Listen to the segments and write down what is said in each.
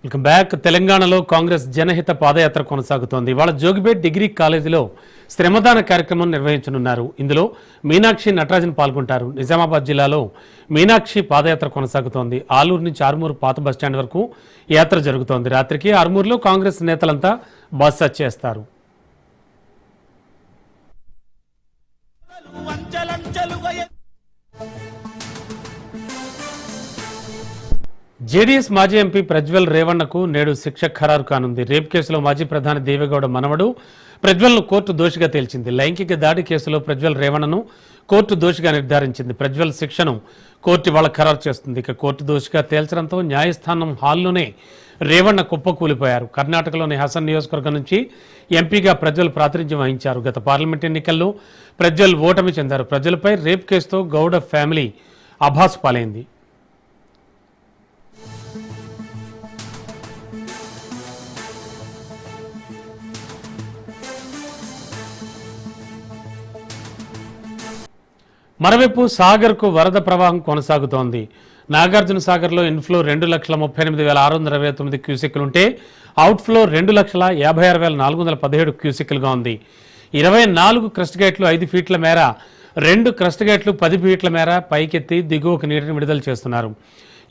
Welcome back. తెలంగాణలో కాంగ్రెస్ జనహిత పాదయాత్ర కొనసాగుతోంది. ఇవాళ జోగిపేట్ డిగ్రీ కాలేజీలో శ్రమదాన కార్యక్రమం నిర్వహించనున్నారు. ఇందులో మీనాక్షి నటరాజన్ పాల్గొంటారు. నిజామాబాద్ జిల్లాలో మీనాక్షి పాదయాత్ర కొనసాగుతోంది. ఆలూరు నుంచి ఆర్మూరు పాత బస్టాండ్ వరకు యాత్ర జరుగుతోంది. రాత్రికి ఆర్మూరులో కాంగ్రెస్ నేతలంతా బస చేస్తారు. జేడీఎస్ మాజీ ఎంపీ ప్రజ్వల్ రేవణ్ణకు నేడు శిక్ష ఖరారు కానుంది. రేప్ కేసులో మాజీ ప్రధాని దేవేగౌడ మనవడు ప్రజ్వల్ను కోర్టు దోషిగా తేల్చింది. లైంగిక దాడి కేసులో ప్రజ్వల్ రేవణ్ణను కోర్టు దోషిగా నిర్ధారించింది. ప్రజ్వల్ శిక్షను కోర్టు ఇవాళ ఖరారు చేస్తుంది. ఇక కోర్టు దోషిగా తేల్చడంతో న్యాయస్థానం హాల్లోనే రేవణ్ణ కుప్పకూలిపోయారు. కర్ణాటకలోని హసన్ నియోజకవర్గం నుంచి ఎంపీగా ప్రజ్వల్ ప్రాతినిధ్యం వహించారు. గత పార్లమెంట్ ఎన్నికల్లో ప్రజ్వల్ ఓటమి చెందారు. ప్రజ్వల్పై రేప్ కేసుతో గౌడ ఫ్యామిలీ అభాసు పాలైంది. మరోవైపు సాగర్కు వరద ప్రవాహం కొనసాగుతోంది. నాగార్జున సాగర్లో ఇన్ఫ్లో 2,38,629 క్యూసెక్కులుంటే అవుట్ఫ్లో 2,56,417 క్యూసెక్కులుగా ఉంది. 24 క్రస్ట్ గేట్లు 5 ఫీట్ల మేర, 2 క్రస్ట్ గేట్లు 10 ఫీట్ల మేర పైకెత్తి దిగువకు నీటిని విడుదల చేస్తున్నారు.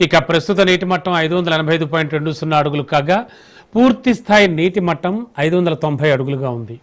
ఇక ప్రస్తుత నీటి మట్టం 585.20 అడుగులు కాగా పూర్తి స్థాయి నీటి మట్టం 590 అడుగులుగా ఉంది.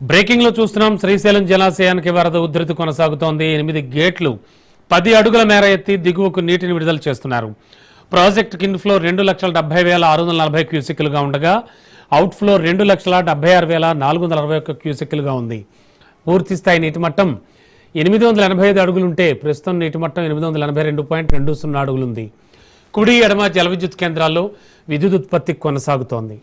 బ్రేకింగ్ లో చూస్తున్నాం. శ్రీశైలం జలాశయానికి వరద ఉధృతి కొనసాగుతోంది. 8 గేట్లు 10 అడుగుల మేర ఎత్తి దిగువకు నీటిని విడుదల చేస్తున్నారు. ప్రాజెక్టుకి ఇన్ఫ్లో 2,70,640 క్యూసెక్కులుగా ఉండగా అవుట్ఫ్లో 2,76,461 క్యూసెక్కులుగా ఉంది. పూర్తి స్థాయి నీటి మట్టం 885 అడుగులుంటే ప్రస్తుతం నీటి మట్టం 882.20 అడుగులుంది. కుడి ఎడమ జల విద్యుత్ కేంద్రాల్లో విద్యుత్ ఉత్పత్తి కొనసాగుతోంది.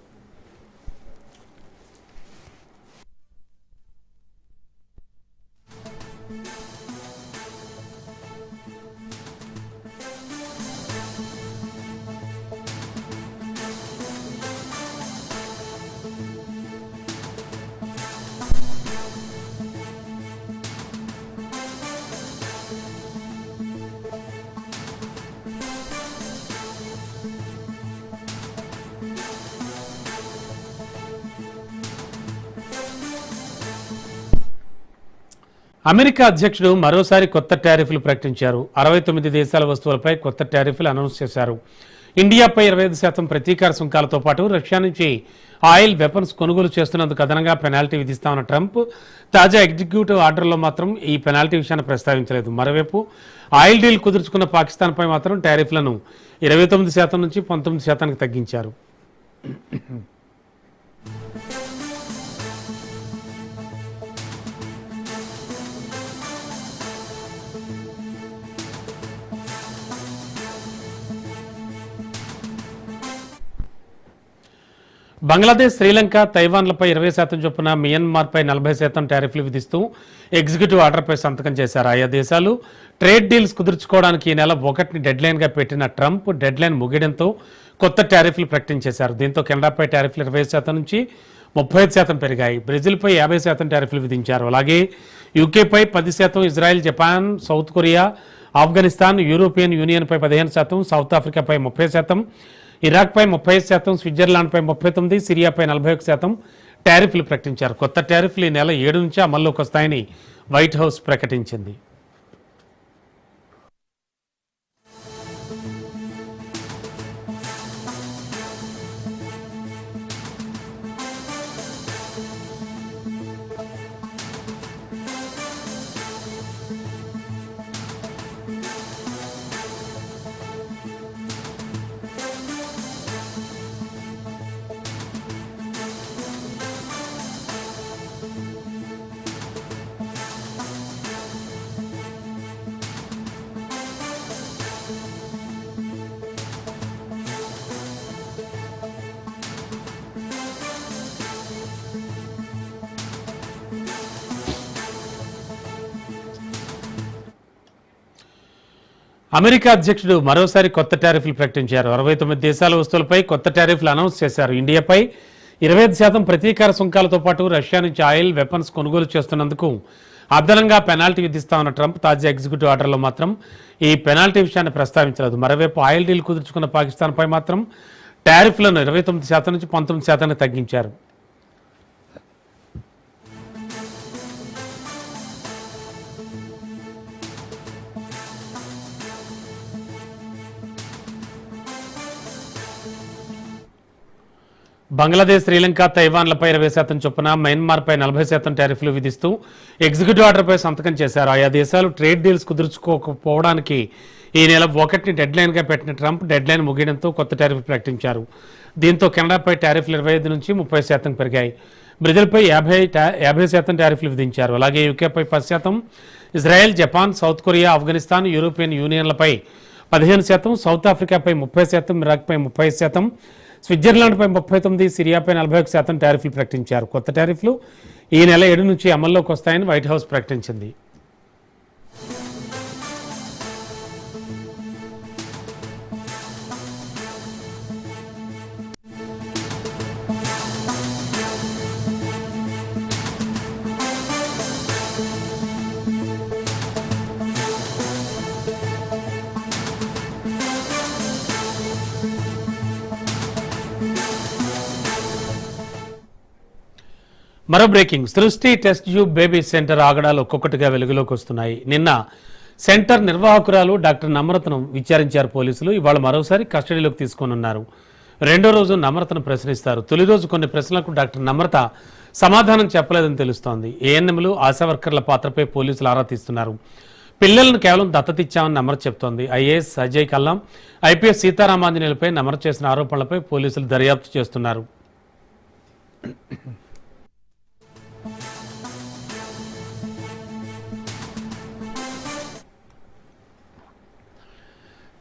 అమెరికా అధ్యక్షుడు మరోసారి కొత్త టారిఫ్లు ప్రకటించారు. 69 దేశాల వస్తువులపై కొత్త టారిఫ్లు అనౌన్స్ చేశారు. ఇండియాపై 25% ప్రతీకార సుంకాలతో పాటు రష్యా నుంచి ఆయిల్, వెపన్స్ కొనుగోలు చేస్తున్నందుకు అదనంగా పెనాల్టీ విధిస్తామన్న ట్రంప్ తాజా ఎగ్జిక్యూటివ్ ఆర్డర్లో మాత్రం ఈ పెనాల్టీ విషయాన్ని ప్రస్తావించలేదు. మరోవైపు ఆయిల్ డీల్ కుదుర్చుకున్న పాకిస్తాన్పై మాత్రం టారిఫ్లను 29% నుంచి 19% తగ్గించారు. బంగ్లాదేశ్, శ్రీలంక, తైవాన్లపై 20% చొప్పున, మియన్మార్పై 40% టారిఫ్లు విధిస్తూ ఎగ్జిక్యూటివ్ ఆర్డర్పై సంతకం చేశారు. ఆయా దేశాలు ట్రేడ్ డీల్స్ కుదుర్చుకోవడానికి ఈ నెల 1ని డెడ్లైన్గా పెట్టిన ట్రంప్ డెడ్లైన్ ముగియడంతో కొత్త టారిఫ్లు ప్రకటించేశారు. దీంతో కెనడాపై టారిఫ్లు 20% నుంచి 35% పెరిగాయి. బ్రెజిల్పై 50% టారిఫ్లు విధించారు. అలాగే యూకేపై 10%, Israel, Japan, South Korea, Afghanistan, European యూనియన్పై 15%, సౌత్ ఆఫ్రికాపై 30%, ఇరాక్పై 30%, స్విట్జర్లాండ్పై 39%, సిరియాపై 41% టారిఫ్లు ప్రకటించారు. కొత్త టారిఫ్లు ఈ నెల 7 నుంచి అమల్లోకి వస్తాయని వైట్ హౌస్ ప్రకటించింది. అమెరికా అధ్యక్షుడు మరోసారి కొత్త టారిఫ్లు ప్రకటించారు. 69 దేశాల వస్తువులపై కొత్త టారిఫ్లు అనౌన్స్ చేశారు. ఇండియాపై 25% ప్రతీకార సుంకాలతో పాటు రష్యా నుంచి ఆయిల్, వెపన్స్ కొనుగోలు చేస్తున్నందుకు అదనంగా పెనాల్టీ విధిస్తామన్న ట్రంప్ తాజా ఎగ్జిక్యూటివ్ ఆర్డర్లో మాత్రం ఈ పెనాల్టీ విషయాన్ని ప్రస్తావించలేదు. మరోవైపు ఆయిల్ డీల్ కుదుర్చుకున్న పాకిస్తాన్పై మాత్రం టారిఫ్లను 29% నుంచి 19% తగ్గించారు. బంగ్లాదేశ్, శ్రీలంక, తైవాన్లపై 20% చొప్పున, మయన్మార్పై 40% టారిఫ్లు విధిస్తూ ఎగ్జిక్యూటివ్ ఆర్డర్పై సంతకం చేశారు. ఆయా దేశాలు ట్రేడ్ డీల్స్ కుదుర్చుకోకపోవడానికి ఈ నెల 1ని డెడ్లైన్గా పెట్టిన ట్రంప్ డెడ్లైన్ ముగియడంతో కొత్త టారిఫ్ ప్రకటించారు. దీంతో కెనడాపై టారిఫ్లు 25 నుంచి 30% పెరిగాయి. బ్రెజిల్పై 50% టారిఫ్లు విధించారు. అలాగే యూకేపై 10%, Israel, Japan, South Korea, Afghanistan, European యూనియన్లపై 15%, సౌత్ ఆఫ్రికాపై 30%, ఇరాక్పై 30%, స్విట్జర్లాండ్పై 39%, సిరియాపై 41% టారిఫ్లు ప్రకటించారు. కొత్త టారిఫ్లు ఈ నెల 7 నుంచి అమల్లోకి వస్తాయని వైట్ హౌస్ ప్రకటించింది. మరో బ్రేకింగ్, సృష్టి టెస్ట్ ట్యూబ్ బేబీ సెంటర్ ఆగడాలు ఒక్కొక్కటిగా వెలుగులోకి వస్తున్నాయి. నిన్న సెంటర్ నిర్వాహకురాలు డాక్టర్ నమ్రతను విచారించారు పోలీసులు. ఇవాళ మరోసారి కస్టడీలోకి తీసుకోనున్నారు. రెండో రోజు నమ్రతను ప్రశ్నిస్తారు. తొలి రోజు కొన్ని ప్రశ్నలకు డాక్టర్ నమ్రత సమాధానం చెప్పలేదని తెలుస్తోంది. ఏఎన్ఎంలు, ఆశా వర్కర్ల పాత్రపై పోలీసులు ఆరా తీస్తున్నారు. పిల్లలను కేవలం దత్తతిచ్చామని నమ్రత చెప్తోంది. ఐఏఎస్ అజయ్ కల్లాం, ఐపీఎస్ సీతారామాంజనేయులపై నమ్రత చేసిన ఆరోపణలపై పోలీసులు దర్యాప్తు చేస్తున్నారు.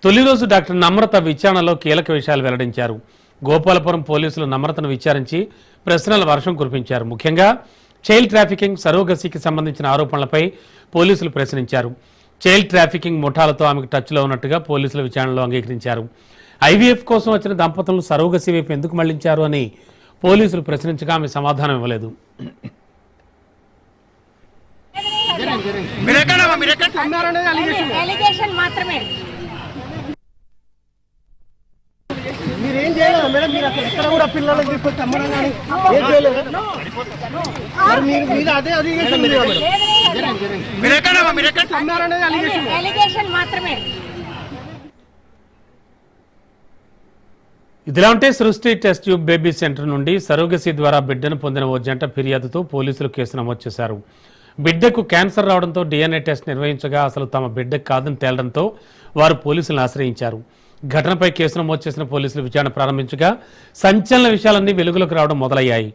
తొలి రోజు డాక్టర్ నమ్రత విచారణలో కీలక విషయాలు వెల్లడించారు. గోపాలపురం పోలీసులు నమ్రతను విచారించి ప్రశ్నల వర్షం కురిపించారు. ముఖ్యంగా చైల్డ్ ట్రాఫికింగ్, సరోగసీకి సంబంధించిన ఆరోపణలపై పోలీసులు ప్రశ్నించారు. చైల్డ్ ట్రాఫికింగ్ ముఠాలతో ఆమెకు టచ్లో ఉన్నట్టుగా పోలీసుల విచారణలో అంగీకరించారు. ఐవీఎఫ్ కోసం వచ్చిన దంపతులను సరోగసీ వైపు ఎందుకు మళ్లించారు అని పోలీసులు ప్రశ్నించగా ఆమె సమాధానం ఇవ్వలేదు. మీరేం చేయలేదు మేడం, మీరు అసలు ఎక్కడ కూడా పిల్లలకు తీసుకొచ్చి అమ్మడం కానీ ఏం చేయలేదు. మీరు మీద అదే అలిగేషన్ మాత్రమే. ఇదిలా ఉంటే సృష్టి టెస్ట్ ట్యూబ్ బేబీ సెంటర్ నుండి సరోగసీ ద్వారా బిడ్డను పొందిన ఓ జంట ఫిర్యాదుతో పోలీసులు కేసు నమోదు చేశారు. బిడ్డకు క్యాన్సర్ రావడంతో DNA టెస్ట్ నిర్వహించగా అసలు తమ బిడ్డకు కాదని తేలడంతో వారు పోలీసులను ఆశ్రయించారు. ఘటనపై కేసు నమోదు చేసిన పోలీసులు విచారణ ప్రారంభించగా సంచలన విషయాలన్నీ వెలుగులోకి రావడం మొదలయ్యాయి.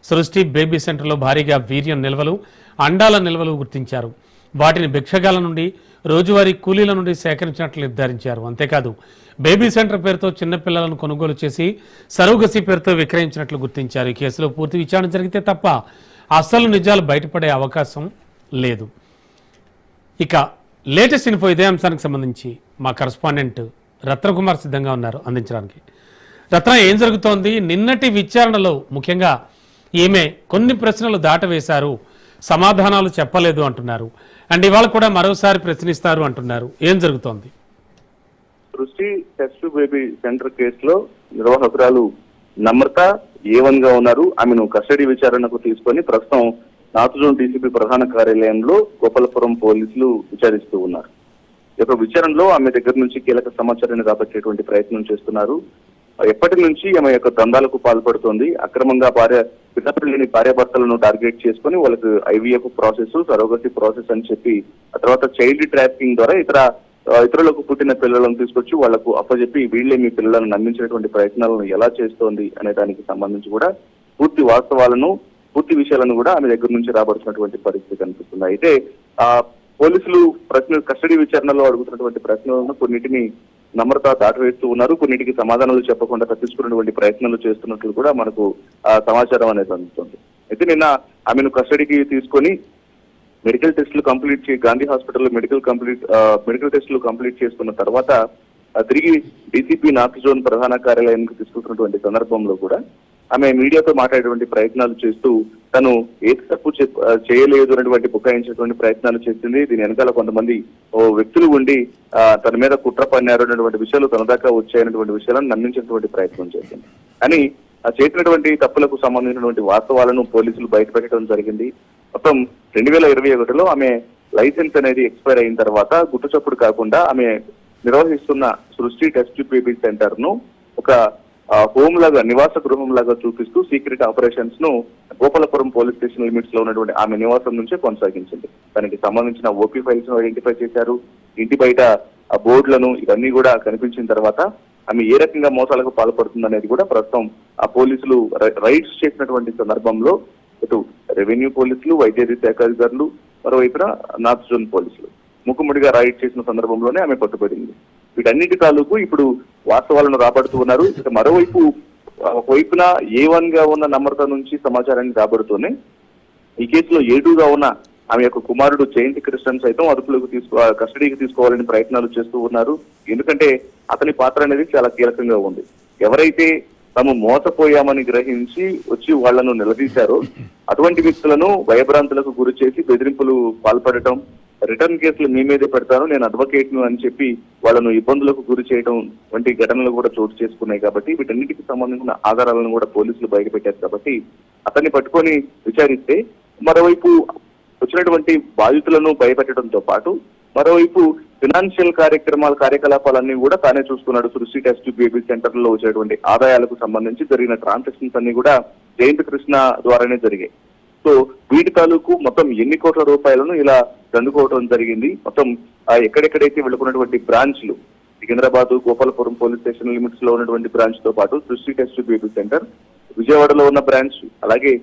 సృష్టి బేబీ సెంటర్లో భారీగా వీర్యం నిల్వలు, అండాల నిల్వలు గుర్తించారు. వాటిని భిక్షగాల నుండి, రోజువారీ కూలీల నుండి సేకరించినట్లు నిర్ధారించారు. అంతేకాదు బేబీ సెంటర్ పేరుతో చిన్నపిల్లలను కొనుగోలు చేసి సరోగసీ పేరుతో విక్రయించినట్లు గుర్తించారు. ఈ కేసులో పూర్తి విచారణ జరిగితే తప్ప అసలు నిజాలు బయటపడే అవకాశం లేదు. ఇక లేటెస్ట్ ఇన్ఫో ఇదే అంశానికి సంబంధించి మా కరస్పాండెంట్ రత్నకుమార్ సిద్ధంగా ఉన్నారు అందించడానికి. రత్న, ఏం జరుగుతోంది? నిన్నటి విచారణలో ముఖ్యంగా ఈమె కొన్ని ప్రశ్నలు దాటవేశారు, సమాధానాలు చెప్పలేదు అంటున్నారు. అండ్ ఇవాళ కూడా మరోసారి ప్రశ్నిస్తారు అంటున్నారు. ఏం జరుగుతోంది? సృష్టి టెస్ట్ బేబీ సెంటర్ కేసులో నిర్వాహకురాలు నమ్రత A1 గా ఉన్నారు. ఆమెను కస్టడీ విచారణకు తీసుకొని ప్రస్తుతం నార్త్ జోన్ డీసీపీ ప్రధాన కార్యాలయంలో గోపాలపురం పోలీసులు విచారిస్తూ ఉన్నారు. ఈ యొక్క విచారణలో ఆమె దగ్గర నుంచి కీలక సమాచారాన్ని రాబట్టేటువంటి ప్రయత్నం చేస్తున్నారు. ఎప్పటి నుంచి ఆమె యొక్క దందాలకు పాల్పడుతోంది, అక్రమంగా పిల్లలేని భార్యాభర్తలను టార్గెట్ చేసుకుని వాళ్ళకి IVF ప్రాసెస్, సరోగసీ ప్రాసెస్ అని చెప్పి ఆ తర్వాత చైల్డ్ ట్రాఫికింగ్ ద్వారా ఇతరులకు పుట్టిన పిల్లలను తీసుకొచ్చి వాళ్లకు అప్పచెప్పి వీళ్లే మీ పిల్లలను నమ్మించేటువంటి ప్రయత్నాలను ఎలా చేస్తోంది అనే దానికి సంబంధించి కూడా పూర్తి వాస్తవాలను, పూర్తి విషయాలను కూడా ఆమె దగ్గర నుంచి రాబడుతున్నటువంటి పరిస్థితి కనిపిస్తుంది. అయితే పోలీసులు కస్టడీ విచారణలో అడుగుతున్నటువంటి ప్రశ్నలను కొన్నిటిని నమ్రత దాటవేస్తూ ఉన్నారు, కొన్నిటికి సమాధానాలు చెప్పకుండా తప్పించుకున్నటువంటి ప్రయత్నాలు చేస్తున్నట్లు కూడా మనకు సమాచారం అనేది అందుతుంది. అయితే నిన్న ఆమెను కస్టడీకి తీసుకొని మెడికల్ టెస్టులు కంప్లీట్ గాంధీ హాస్పిటల్లో మెడికల్ టెస్టులు కంప్లీట్ చేసుకున్న తర్వాత తిరిగి డీసీపీ నార్త్ జోన్ ప్రధాన కార్యాలయానికి తీసుకుంటున్నటువంటి సందర్భంలో కూడా ఆమె మీడియాతో మాట్లాడేటువంటి ప్రయత్నాలు చేస్తూ తను ఏ తప్పు చేయలేదు అనేటువంటి బుకాయించేటువంటి ప్రయత్నాలు చేసింది. దీని వెనకాల కొంతమంది వ్యక్తులు ఉండి తన మీద కుట్ర పన్నారు అనేటువంటి విషయాలు తన దాకా వచ్చాయనేటువంటి విషయాలను నమ్మించేటువంటి ప్రయత్నం చేసింది. కానీ చేసినటువంటి తప్పులకు సంబంధించినటువంటి వాస్తవాలను పోలీసులు బయటపెట్టడం జరిగింది. మొత్తం 2021లో ఆమె లైసెన్స్ అనేది ఎక్స్పైర్ అయిన తర్వాత గుట్టుచప్పుడు కాకుండా ఆమె నిర్వహిస్తున్న సృష్టి టెస్ట్ బేబీ సెంటర్ ను ఒక హోమ్ లాగా, నివాస గృహం లాగా చూపిస్తూ సీక్రెట్ ఆపరేషన్స్ ను గోపాలపురం పోలీస్ స్టేషన్ లిమిట్స్ లో ఉన్నటువంటి ఆమె నివాసం నుంచే కొనసాగించింది. దానికి సంబంధించిన ఓపీ ఫైల్స్ ను ఐడెంటిఫై చేశారు. ఇంటి బయట ఆ బోర్డులను ఇవన్నీ కూడా కనిపించిన తర్వాత ఆమె ఏ రకంగా మోసాలకు పాల్పడుతుంది అనేది కూడా ప్రస్తుతం ఆ పోలీసులు రైడ్స్ చేసినటువంటి సందర్భంలో ఇటు రెవెన్యూ పోలీసులు, వైద్యాధికారి శాఖ అధికారులు, మరోవైపున నార్త్ జోన్ పోలీసులు ముక్కుముడిగా రైడ్ చేసిన సందర్భంలోనే ఆమె పట్టుబడింది. వీటన్నిటి తాలూకు ఇప్పుడు వాస్తవాలను రాబడుతూ ఉన్నారు. ఇక మరోవైపు ఒకవైపున A1 గా ఉన్న నమ్రత నుంచి సమాచారాన్ని రాబడుతూనే ఈ కేసులో A2 గా ఉన్న ఆమె యొక్క కుమారుడు జయంతి కృష్ణన్ సైతం కస్టడీకి తీసుకోవాలని ప్రయత్నాలు చేస్తూ ఉన్నారు. ఎందుకంటే అతని పాత్ర అనేది చాలా కీలకంగా ఉంది. ఎవరైతే తాము మోసపోయామని గ్రహించి వచ్చి వాళ్లను నిలదీశారో అటువంటి వ్యక్తులను భయభ్రాంతులకు గురి చేసి బెదిరింపులు పాల్పడటం, రిటర్న్ కేసులు మీ మీదే పెడతాను, నేను అడ్వకేట్ ను అని చెప్పి వాళ్ళను ఇబ్బందులకు గురి చేయడం వంటి ఘటనలు కూడా చోటు చేసుకున్నాయి. కాబట్టి వీటన్నిటికి సంబంధించిన ఆధారాలను కూడా పోలీసులు బయటపెట్టారు. కాబట్టి అతన్ని పట్టుకొని విచారిస్తే మరోవైపు వచ్చినటువంటి బాధితులను భయపెట్టడంతో పాటు మరోవైపు ఫినాన్షియల్ కార్యకలాపాలన్నీ కూడా తానే చూసుకున్నాడు. సృష్టి టెస్ట్ బేబీ సెంటర్ లో వచ్చేటువంటి ఆదాయాలకు సంబంధించి జరిగిన ట్రాన్సాక్షన్స్ అన్ని కూడా జయంత్ కృష్ణ ద్వారానే జరిగాయి. సో వీటి తాలూకు మొత్తం ఎన్ని కోట్ల రూపాయలను ఇలా దండుకోవడం జరిగింది. మొత్తం ఎక్కడెక్కడైతే వెళ్ళుకున్నటువంటి బ్రాంచ్లు Secunderabad, Gopalapuram police station limits లో ఉన్నటువంటి బ్రాంచ్ తో పాటు సృష్టి టెస్ట్ బేబీ సెంటర్, విజయవాడలో ఉన్న బ్రాంచ్, అలాగే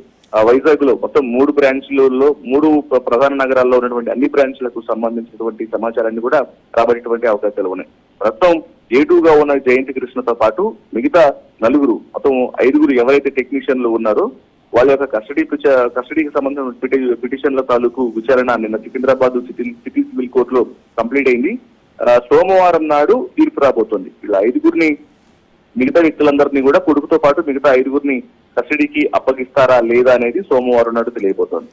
వైజాగ్ లో మొత్తం 3 బ్రాంచ్లలో 3 ప్రధాన నగరాల్లో ఉన్నటువంటి అన్ని బ్రాంచ్లకు సంబంధించినటువంటి సమాచారాన్ని కూడా రాబడేటువంటి అవకాశాలు ఉన్నాయి. ప్రస్తుతం A2 గా ఉన్న జయంతి కృష్ణతో పాటు మిగతా 4 మొత్తం 5 ఎవరైతే టెక్నీషియన్లు ఉన్నారో వాళ్ళ యొక్క కస్టడీకి సంబంధించిన పిటిషన్ల తాలూకు విచారణ నిన్న సికింద్రాబాద్ సిటీ సివిల్ కోర్టులో కంప్లీట్ అయింది. సోమవారం నాడు తీర్పు రాబోతోంది. ఇలా 5 మిగతా వ్యక్తులందరినీ కూడా కొడుకుతో పాటు మిగతా 5 కస్టడీకి అప్పగిస్తారా లేదా అనేది సోమవారం నాడు తెలియబోతోంది.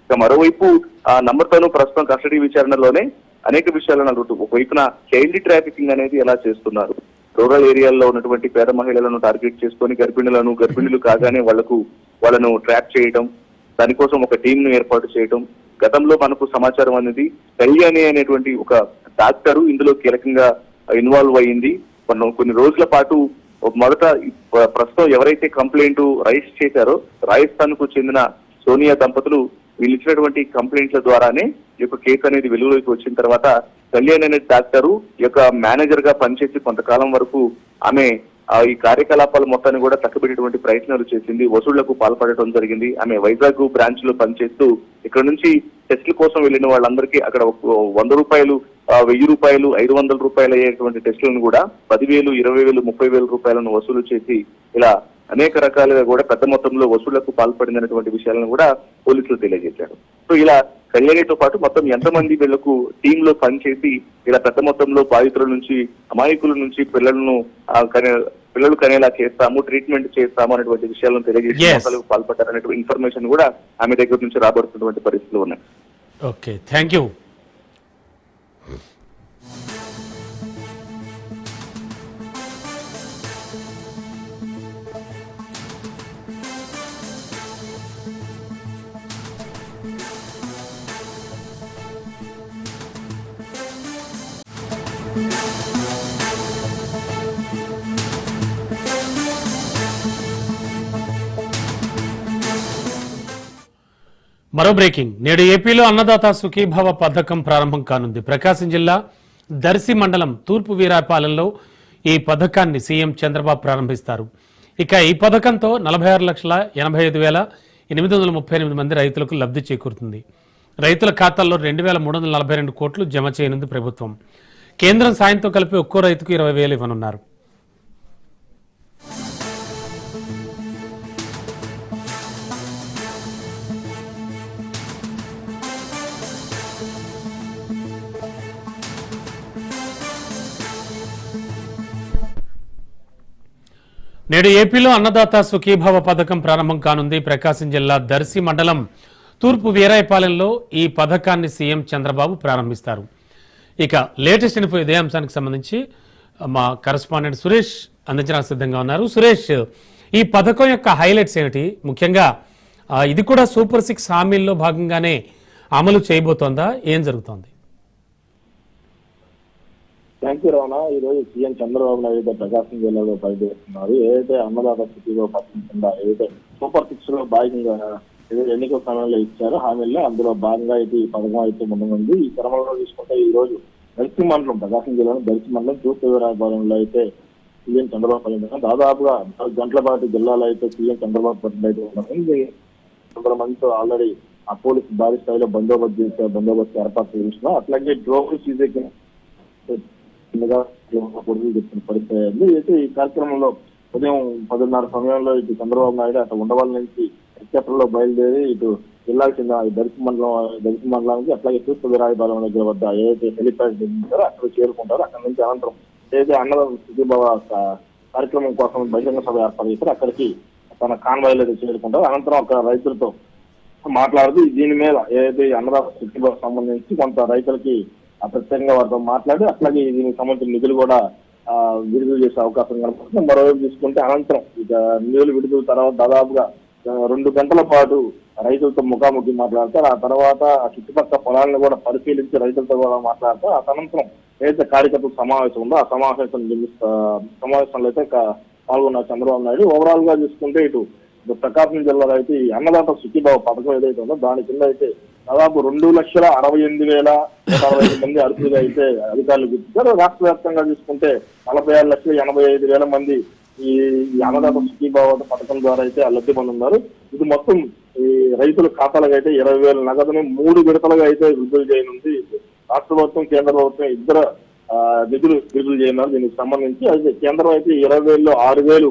ఇక మరోవైపు ఆ నమ్రతను ప్రస్తుతం కస్టడీ విచారణలోనే అనేక విషయాలను అడుగుతూ, ఒకవైపున చైల్డ్ ట్రాఫికింగ్ అనేది ఎలా చేస్తున్నారు, రూరల్ ఏరియాల్లో ఉన్నటువంటి పేద మహిళలను టార్గెట్ చేసుకొని గర్భిణులు కాగానే వాళ్ళను ట్రాప్ చేయడం, దానికోసం ఒక టీమ్ ను ఏర్పాటు చేయడం. గతంలో మనకు సమాచారం అనేది కళ్యాణి అనేటువంటి ఒక డాక్టరు ఇందులో కీలకంగా ఇన్వాల్వ్ అయ్యింది. కొన్ని రోజుల పాటు మొదట ప్రస్తుతం ఎవరైతే కంప్లైంట్ రైజ్ చేశారో రాజస్థాన్ కు చెందిన సోనియా దంపతులు వీళ్ళు ఇచ్చినటువంటి కంప్లైంట్ల ద్వారానే ఈ యొక్క కేసు అనేది వెలుగులోకి వచ్చిన తర్వాత కళ్యాణ్ అనే డాక్టరు ఈ యొక్క మేనేజర్ గా పనిచేసి కొంతకాలం వరకు ఆమె ఈ కార్యకలాపాల మొత్తాన్ని కూడా తక్కబెట్టేటువంటి ప్రయత్నాలు చేసింది, వసూళ్లకు పాల్పడటం జరిగింది. ఆమె వైజాగ్ బ్రాంచ్ లో పనిచేస్తూ ఇక్కడ నుంచి టెస్టుల కోసం వెళ్ళిన వాళ్ళందరికీ అక్కడ 100 రూపాయలు, 1000 రూపాయలు, 500 రూపాయలు అయ్యేటువంటి టెస్టులను కూడా 10,000, 20,000, 30,000 రూపాయలను వసూలు చేసి ఇలా అనేక రకాలుగా కూడా పెద్ద మొత్తంలో వసూళ్లకు పాల్పడిందనేటువంటి విషయాలను కూడా పోలీసులు తెలియజేశారు. సో ఇలా కళ్యాణితో పాటు మొత్తం ఎంతమంది వీళ్లకు టీమ్ లో పనిచేసి ఇలా పెద్ద మొత్తంలో బాధితుల నుంచి, అమాయకుల నుంచి పిల్లలు కనేలా చేస్తాము, ట్రీట్మెంట్ చేస్తాము అనేటువంటి విషయాలను తెలియజేసి మోసాలకు పాల్పడ్డారనేటువంటి ఇన్ఫర్మేషన్ కూడా ఆమె దగ్గర నుంచి రాబడుతున్నటువంటి పరిస్థితులు ఉన్నాయి. Okay, thank you. మరో బ్రేకింగ్. నేడు ఏపీలో అన్నదాత సుఖీభవ పథకం ప్రారంభం కానుంది. ప్రకాశం జిల్లా దర్శి మండలం తూర్పు వీరాపాలెంలో ఈ పథకాన్ని సీఎం చంద్రబాబు ప్రారంభిస్తారు. ఇక ఈ పథకంతో 46,85,838 మంది రైతులకు లబ్ధి చేకూరుతుంది. రైతుల ఖాతాల్లో 2,342 కోట్లు జమ చేయనుంది ప్రభుత్వం. కేంద్రం సాయంతో కలిపి ఒక్కో రైతుకు 20,000 ఇవ్వనున్నారు. నేడు ఏపీలో అన్నదాత సుఖీభవ పథకం ప్రారంభం కానుంది. ప్రకాశం జిల్లా దర్శి మండలం తూర్పు వీరాయపాలెంలో ఈ పథకాన్ని సీఎం చంద్రబాబు ప్రారంభిస్తారు. ఇక లేటెస్ట్ ఇన్ఫో ఇదే అంశానికి సంబంధించి మా కరెస్పాండెంట్ సురేష్ అందించడానికి సిద్ధంగా ఉన్నారు. సురేష్, ఈ పథకం యొక్క హైలైట్స్ ఏమిటి? ముఖ్యంగా ఇది కూడా సూపర్ 6 హామీల్లో భాగంగానే అమలు చేయబోతోందా? ఏం జరుగుతోంది? Thank you Ramana. ఈ రోజు సీఎం చంద్రబాబు నాయుడు ప్రకాశం జిల్లాలో పర్యటిస్తున్నారు. ఏదైతే అన్నదాత స్థితిలో పట్టించిందా, ఏదైతే సూపర్ 6 లో భాగంగా ఏదైతే ఎన్నికల సమయంలో ఇచ్చారో హామీల్లో అందులో భాగంగా అయితే ఈ పథకం అయితే ముందుంది. ఈ క్రమంలో చూసుకుంటే ఈ రోజు దర్శి మండలం, ప్రకాశం జిల్లాలో దర్శి మండలం తూర్పు వీరాయపాలెంలో అయితే సీఎం చంద్రబాబు పర్యటన దాదాపుగా 4 గంటల పాటు జిల్లాలో అయితే సీఎం చంద్రబాబు పర్యటన అయితే ఉన్నారు. 100 మందితో ఆల్రెడీ ఆ పోలీసు భారీ స్థాయిలో బందోబస్తు ఏర్పాటు చేస్తున్నారు. అట్లాగే డ్రోన్ సీజన్ చెప్తున్న పరిస్థితి అయింది. అయితే ఈ కార్యక్రమంలో ఉదయం 10:30 సమయంలో ఇటు చంద్రబాబు నాయుడు అటు ఉండవల్లి నుంచి హెలికాప్టర్ లో బయలుదేరి ఇటు జిల్లాకు చెందిన దర్శి మండలానికి అట్లాగే తూర్పు వీరాయపాలెం దగ్గర వద్ద ఏదైతే హెలిప్యాడ్ నిర్మించారో అక్కడ చేరుకుంటారో అక్కడ నుంచి అనంతరం ఏదైతే అన్నదాత సుఖీభవ కార్యక్రమం కోసం బహిరంగ సభ ఏర్పాటు చేశారో అక్కడికి తన కాన్వాయ్లో చేరుకుంటారు. అనంతరం అక్కడ రైతులతో మాట్లాడుతూ దీని మీద ఏదైతే అన్నదాత సుఖీభవ సంబంధించి కొంత రైతులకి ప్రత్యేకంగా వారితో మాట్లాడి అట్లాగే దీనికి సంబంధించిన నిధులు కూడా విడుదల చేసే అవకాశం కనపడుతుంది. మరోవైపు తీసుకుంటే అనంతరం ఇక నిధులు విడుదల తర్వాత దాదాపుగా 2 గంటల పాటు రైతులతో ముఖాముఖి మాట్లాడతారు. ఆ తర్వాత చుట్టుపక్కల పొలాలను కూడా పరిశీలించి రైతులతో కూడా మాట్లాడతారు. ఆ అనంతరం ఏదైతే కార్యకర్తల సమావేశం ఉందో ఆ సమావేశంలో అయితే పాల్గొన్న చంద్రబాబు నాయుడు ఓవరాల్ గా చూసుకుంటే ఇటు ప్రకాశం జిల్లాలో అయితే ఈ అన్నదాత సుఖీభావ పథకం ఏదైతే ఉందో దాని కింద అయితే దాదాపు 2,68,165 మంది అర్హులుగా అయితే అధికారులు గుర్తించారు. రాష్ట్ర వ్యాప్తంగా చూసుకుంటే 46,85,000 మంది ఈ అన్నదాత సుఖీభావ పథకం ద్వారా అయితే లబ్ధి పొందుతున్నారు. ఇది మొత్తం ఈ రైతుల ఖాతాలకు అయితే 20,000 నగదుని 3 విడతలుగా అయితే విడుదల చేయనుంది. రాష్ట్ర ప్రభుత్వం, కేంద్ర ప్రభుత్వం ఇద్దరు నిధులు విడుదల చేయనున్నారు. దీనికి సంబంధించి అయితే కేంద్రం అయితే 20,000లో 6,000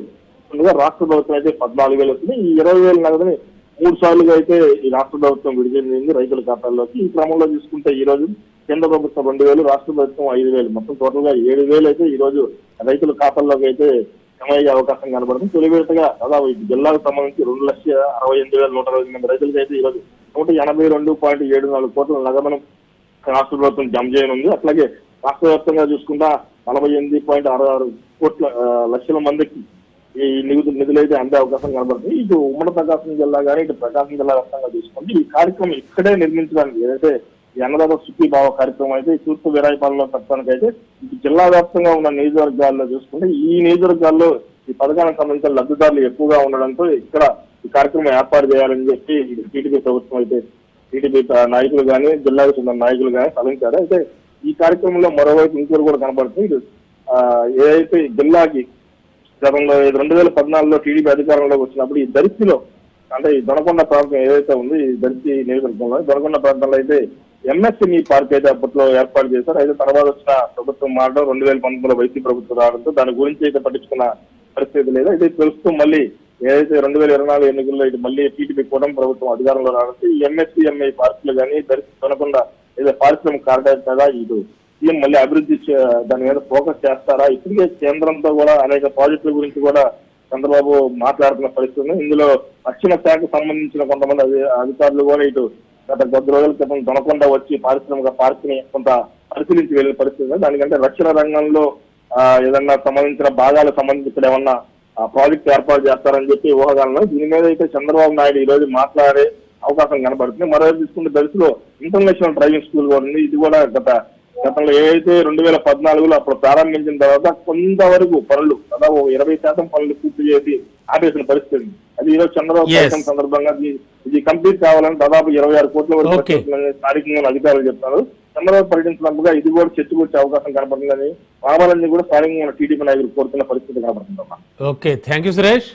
రాష్ట్ర ప్రభుత్వం అయితే 14,000 వస్తుంది. ఈ 20,000 నగదుని 3 సార్లుగా అయితే ఈ రాష్ట్ర ప్రభుత్వం విడుదల రైతుల ఖాతాల్లోకి. ఈ క్రమంలో చూసుకుంటే ఈ రోజు కేంద్ర ప్రభుత్వం 2,000, రాష్ట్ర ప్రభుత్వం 5,000, మొత్తం టోటల్ గా 7,000 అయితే ఈ రోజు రైతుల ఖాతాల్లోకి అయితే జమ అయ్యే అవకాశం కనబడుతుంది. తొలి విడతగా దాదాపు ఈ జిల్లాకు సంబంధించి 2,68,120 రైతులకి అయితే ఈ రోజు 182.74 కోట్ల నగదును రాష్ట్ర ప్రభుత్వం జమ చేయనుంది. అట్లాగే రాష్ట్ర వ్యాప్తంగా చూసుకుంటా 48.66 లక్షల మందికి ఈ నిధులు అయితే అందే అవకాశం కనబడుతుంది. ఇటు ఉమ్మడి ప్రకాశం జిల్లా కానీ ఇటు ప్రకాశం జిల్లా వ్యాప్తంగా చూసుకుంటే ఈ కార్యక్రమం ఇక్కడే నిర్మించడానికి ఏదైతే ఈ అన్నదాత సుఖీభావ కార్యక్రమం అయితే తూర్పు వీరాయపాలెంలో పెట్టడానికి అయితే ఇటు జిల్లా వ్యాప్తంగా ఉన్న నియోజకవర్గాల్లో చూసుకుంటే ఈ నియోజకవర్గాల్లో ఈ పథకానికి సంబంధించిన లబ్ధిదారులు ఎక్కువగా ఉండడంతో ఇక్కడ ఈ కార్యక్రమం ఏర్పాటు చేయాలని చెప్పి టీడీపీ ప్రభుత్వం అయితే టీడీపీ నాయకులు కానీ జిల్లాకు చెందిన నాయకులు కానీ తలంచారు. అయితే ఈ కార్యక్రమంలో మరోవైపు ఇంకోరు కూడా కనబడుతుంది. ఇటు ఏదైతే జిల్లాకి గతంలో 2014లో టీడీపీ అధికారంలోకి వచ్చినప్పుడు ఈ దర్శిలో అంటే ఈ దొనకొండ ప్రాంతం ఏదైతే ఉంది ఈ దర్శి నియోజకవర్గంలో దొనకొండ ప్రాంతంలో అయితే ఎంఎస్ఎంఈ పార్క్ అయితే అప్పట్లో ఏర్పాటు చేశారు. అయితే తర్వాత వచ్చిన ప్రభుత్వం మారడం 2019లో వైసీపీ ప్రభుత్వం రావడంతో దాని గురించి అయితే పట్టించుకున్న పరిస్థితి లేదు. అయితే ప్రస్తుతం మళ్ళీ ఏదైతే 2024 ఎన్నికల్లో ఇటు మళ్ళీ టీడీపీ కూటమి ప్రభుత్వం అధికారంలో రావడంతో ఈ ఎంఎస్ఎంఈ పార్కులు కానీ దర్శి దొనకొండ ఏదైతే పారిశ్రామిక కారిడార్ కదా ఇటు సీఎం మళ్ళీ అభివృద్ధి దాని మీద ఫోకస్ చేస్తారా? ఇప్పటికే కేంద్రంతో కూడా అనేక ప్రాజెక్టుల గురించి కూడా చంద్రబాబు మాట్లాడుతున్న పరిస్థితి. ఇందులో రక్షణ శాఖకు సంబంధించిన కొంతమంది అధికారులు కూడా ఇటు గత 10 రోజుల క్రితం దొనకొండ వచ్చి పారిశ్రామిక పార్క్ ని కొంత పరిశీలించి వెళ్ళిన పరిస్థితి. దానికంటే రక్షణ రంగంలో ఏదన్నా సంబంధించిన భాగాలకు సంబంధించి ఇక్కడ ఏమన్నా ప్రాజెక్ట్ ఏర్పాటు చేస్తారని చెప్పి ఊహాగాలను దీని మీద అయితే చంద్రబాబు నాయుడు ఈ రోజు మాట్లాడే అవకాశం కనబడుతుంది. మరోవైపు చూసుకుంటే దర్శిలో ఇంటర్నేషనల్ డ్రైవింగ్ స్కూల్ కూడా ఉంది. ఇది కూడా గతంలో ఏదైతే 2014లో అప్పుడు ప్రారంభించిన తర్వాత కొంతవరకు పనులు దాదాపు 20% పనులు పూర్తి చేసి ఆపేసిన పరిస్థితి. అది ఈరోజు చంద్రబాబు పర్యటన సందర్భంగా ఇది కంప్లీట్ కావాలని దాదాపు 26 కోట్ల వరకు స్థానికంగా అధికారులు చెప్తున్నారు. చంద్రబాబు పర్యటించినప్పుడుగా ఇది కూడా చర్చకొచ్చే అవకాశం కనబడుతుందని రావాలని కూడా స్థానికంగా ఉన్న టీడీపీ నాయకులు కోరుతున్న పరిస్థితి కనబడుతుందమ్మా. Okay, thank you Suresh.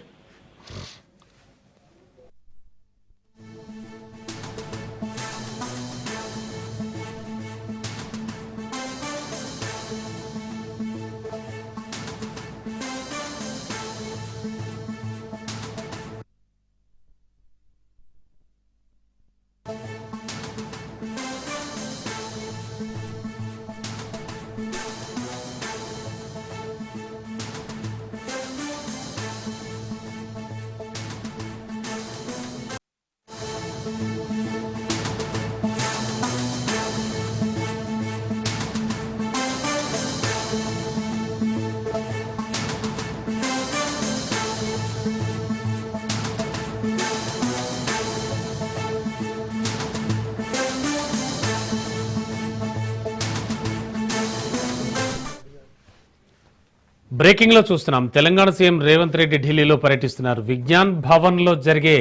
Breaking లో చూస్తున్నాం. తెలంగాణ సీఎం రేవంత్ రెడ్డి ఢిల్లీలో పర్యటిస్తున్నారు. విజ్ఞాన్ భవన్ లో జరిగే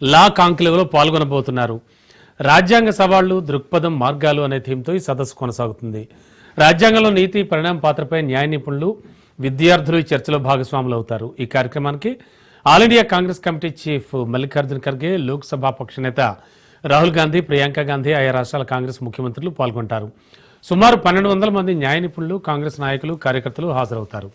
లా కాంక్లేవ్లో పాల్గొనబోతున్నారు. రాజ్యాంగ సవాళ్లు, దృక్పథం, మార్గాలు అనే థీమ్తో ఈ సదస్సు కొనసాగుతుంది. రాజ్యాంగంలో నీతి, పరిణామ పాత్రపై న్యాయ నిపుణులు, విద్యార్థులు ఈ చర్చలో భాగస్వాములు అవుతారు. ఈ కార్యక్రమానికి all India Congress committee chief Mallikarjuna Kharge, Lok Sabha పక్షనేత రాహుల్ గాంధీ, ప్రియాంక గాంధీ, ఆయా రాష్ట్రాల కాంగ్రెస్ ముఖ్యమంత్రులు పాల్గొంటారు. సుమారు 1200 మంది న్యాయ నిపుణులు, కాంగ్రెస్ నాయకులు, కార్యకర్తలు హాజరవుతారు.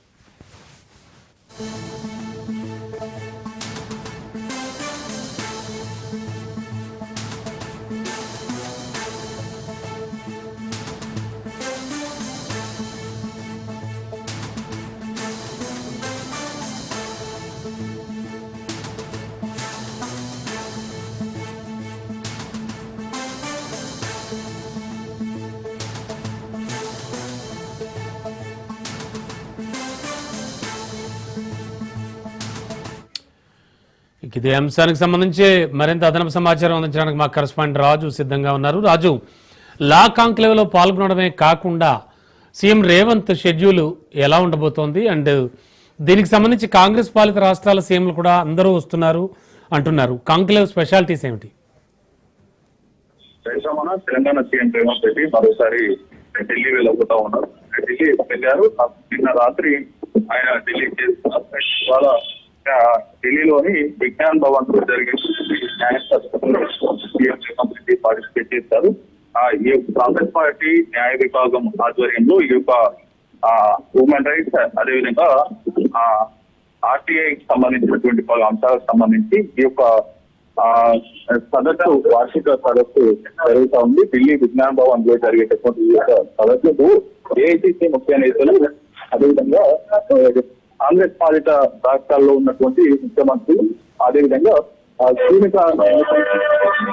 ఇదే అంశానికి సంబంధించి మరింత అదనపు సమాచారం అందించడానికి మా కరెస్పాండెంట్ రాజు సిద్ధంగా ఉన్నారు. రాజు, లా కాంక్లేవ్లో పాల్గొనడమే కాకుండా సీఎం రేవంత్ షెడ్యూల్ ఎలా ఉండబోతోంది? అండ్ దీనికి సంబంధించి కాంగ్రెస్ పాలిత రాష్ట్రాల సీఎంలు కూడా అందరూ వస్తున్నారు అంటున్నారు. కాంక్లేవ్ స్పెషాలిటీస్ ఏమిటి? తెలంగాణ సీఎం రేవంత్ రెడ్డి మరోసారి ఢిల్లీ వెళ్ళబోతా ఉన్నారు. ఢిల్లీ వెళ్ళారు. నిన్న రాత్రి ఆయన ఢిల్లీ చేస్తున్నారు. ఢిల్లీలోని విజ్ఞాన్ భవన్ లో జరిగే పార్టిసిపేట్ చేస్తారు. ఈ కాంగ్రెస్ పార్టీ న్యాయ విభాగం ఆధ్వర్యంలో ఈ యొక్క హ్యూమన్ రైట్స్, అదేవిధంగా ఆర్టీఐకి సంబంధించినటువంటి పలు అంశాలకు సంబంధించి ఈ యొక్క సదస్సు, వార్షిక సదస్సు జరుగుతూ ఉంది. ఢిల్లీ విజ్ఞాన్ భవన్ లో జరిగేటటువంటి ఈ యొక్క సదస్సుకు ఏఐసిసి ముఖ్య నేతలు, అదేవిధంగా కాంగ్రెస్ పాలిత రాష్ట్రాల్లో ఉన్నటువంటి ముఖ్యమంత్రులు, అదేవిధంగా శ్రీనిక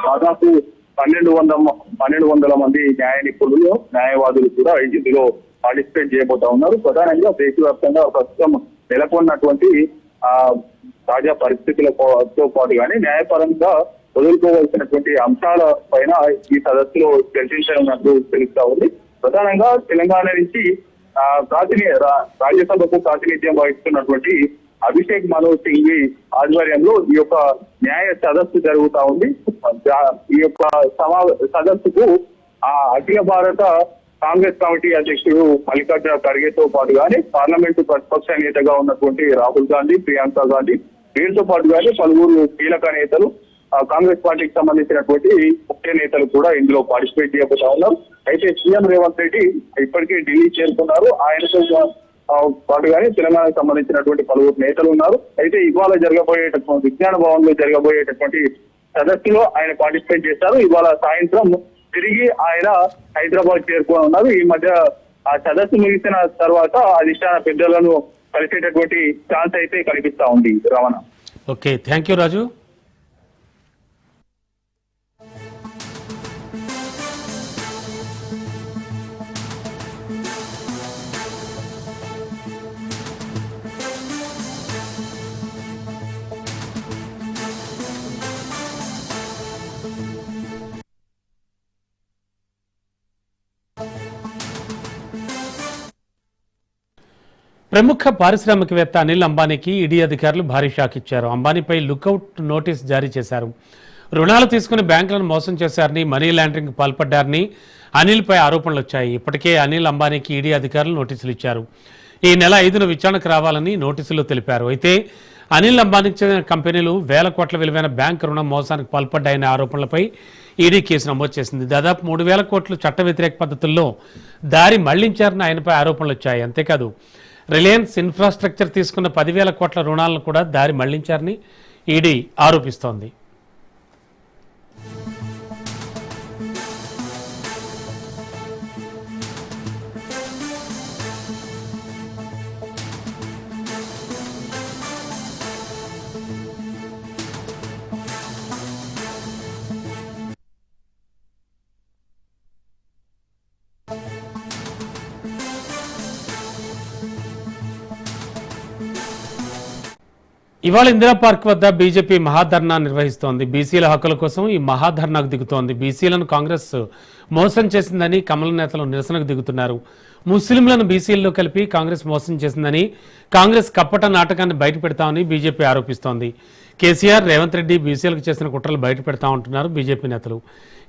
దాదాపు 1200 మంది న్యాయ నిపుణులు, న్యాయవాదులు కూడా ఇందులో పార్టిసిపేట్ చేయబోతా ఉన్నారు. ప్రధానంగా దేశవ్యాప్తంగా ప్రస్తుతం నెలకొన్నటువంటి తాజా పరిస్థితులతో పాటు కానీ న్యాయపరంగా వదులుకోవాల్సినటువంటి అంశాల పైన ఈ సదస్సులో చర్చించనున్నట్టు తెలుస్తా ఉంది. ప్రధానంగా తెలంగాణ నుంచి రాజ్యసభకు ప్రాతినిధ్యం వహిస్తున్నటువంటి అభిషేక్ మను సింఘ్వి ఆధ్వర్యంలో ఈ యొక్క న్యాయ సదస్సు జరుగుతా ఉంది. ఈ యొక్క సదస్సుకు అఖిల భారత కాంగ్రెస్ కమిటీ అధ్యక్షుడు మల్లికార్జున ఖర్గేతో పాటు కానీ పార్లమెంటు ప్రతిపక్ష నేతగా ఉన్నటువంటి రాహుల్ గాంధీ, ప్రియాంక గాంధీ, వీరితో పాటు కానీ పలువురు కీలక నేతలు, కాంగ్రెస్ పార్టీకి సంబంధించినటువంటి ముఖ్య నేతలు కూడా ఇందులో పార్టిసిపేట్ చేయబోతా ఉన్నారు. అయితే సీఎం రేవంత్ రెడ్డి ఇప్పటికే ఢిల్లీ చేరుకున్నారు. ఆయనతో పాటు కానీ తెలంగాణకు సంబంధించినటువంటి పలువురు నేతలు ఉన్నారు. అయితే ఇవాళ జరగబోయేటటువంటి విజ్ఞాన భవన్ లో జరగబోయేటటువంటి సదస్సులో ఆయన పార్టిసిపేట్ చేస్తారు. ఇవాళ సాయంత్రం తిరిగి ఆయన హైదరాబాద్ చేరుకొని ఉన్నారు. ఈ మధ్య ఆ సదస్సు ముగిసిన తర్వాత అధిష్టాన పెద్దలను కలిసేటటువంటి ఛాన్స్ అయితే కనిపిస్తా ఉంది. రమణ. ఓకే, థ్యాంక్ యూ రాజు. ప్రముఖ పారిశ్రామికవేత్త అనిల్ అంబానీకి ఈడీ అధికారులు భారీ షాక్ ఇచ్చారు. అంబానీపై లుకౌట్ నోటీస్ జారీ చేశారు. రుణాలు తీసుకుని బ్యాంకులను మోసం చేశారని, మనీ లాండరింగ్ పాల్పడ్డారని అనిల్పై ఆరోపణలు వచ్చాయి. ఇప్పటికే అనిల్ అంబానీకి ఈడీ అధికారులు నోటీసులు ఇచ్చారు. ఈ నెల 5న విచారణకు రావాలని నోటీసులు తెలిపారు. అయితే అనిల్ అంబానీకి చెందిన కంపెనీలు వేల కోట్ల విలువైన బ్యాంకు రుణ మోసానికి పాల్పడ్డాయనే ఆరోపణలపై ఈడీ కేసు నమోదు చేసింది. దాదాపు 3000 కోట్లు చట్ట వ్యతిరేక పద్ధతుల్లో దారి మళ్లించారని ఆయనపై ఆరోపణలు వచ్చాయి. అంతేకాదు రిలయన్స్ ఇన్ఫ్రాస్ట్రక్చర్ తీసుకున్న 10,000 కోట్ల రుణాలను కూడా దారి మళ్లించారని ఈడీ ఆరోపిస్తోంది. ఇవాళ ఇందిరా పార్క్ వద్ద బీజేపీ మహాధర్నా నిర్వహిస్తోంది. బీసీల హక్కుల కోసం ఈ మహాధర్నాకు దిగుతోంది. బీసీలను కాంగ్రెస్ మోసం చేసిందని కమల నేతలు నిరసనకు దిగుతున్నారు. ముస్లింలను బీసీల్లో కలిపి కాంగ్రెస్ మోసం చేసిందని, కాంగ్రెస్ కప్పట నాటకాన్ని బయటపెడతామని బీజేపీ ఆరోపిస్తోంది. కేసీఆర్, రేవంత్ రెడ్డి బీసీలకు చేసిన కుట్రలు బయటపెడతా ఉంటున్నారు బీజేపీ నేతలు.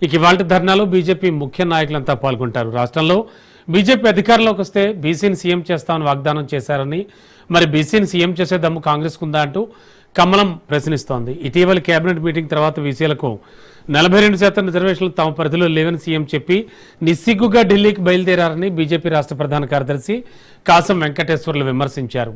ఇక ఇవాళ ధర్నాలో బీజేపీ ముఖ్య నాయకులంతా పాల్గొంటారు. రాష్ట్రంలో బీజేపీ అధికారంలోకి వస్తే బీసీని సీఎం చేస్తామని వాగ్దానం చేశారని, మరి బీసీని సీఎం చేసే దమ్ము కాంగ్రెస్ కుందా అంటూ కమలం ప్రశ్నిస్తోంది. ఇటీవల కేబినెట్ మీటింగ్ తర్వాత బీసీలకు 42% రిజర్వేషన్లు తమ పరిధిలో లేవని సీఎం చెప్పి నిస్సిగ్గుగా ఢిల్లీకి బయలుదేరారని బీజేపీ రాష్ట్ర ప్రధాన కార్యదర్శి కాసం వెంకటేశ్వర్లు విమర్శించారు.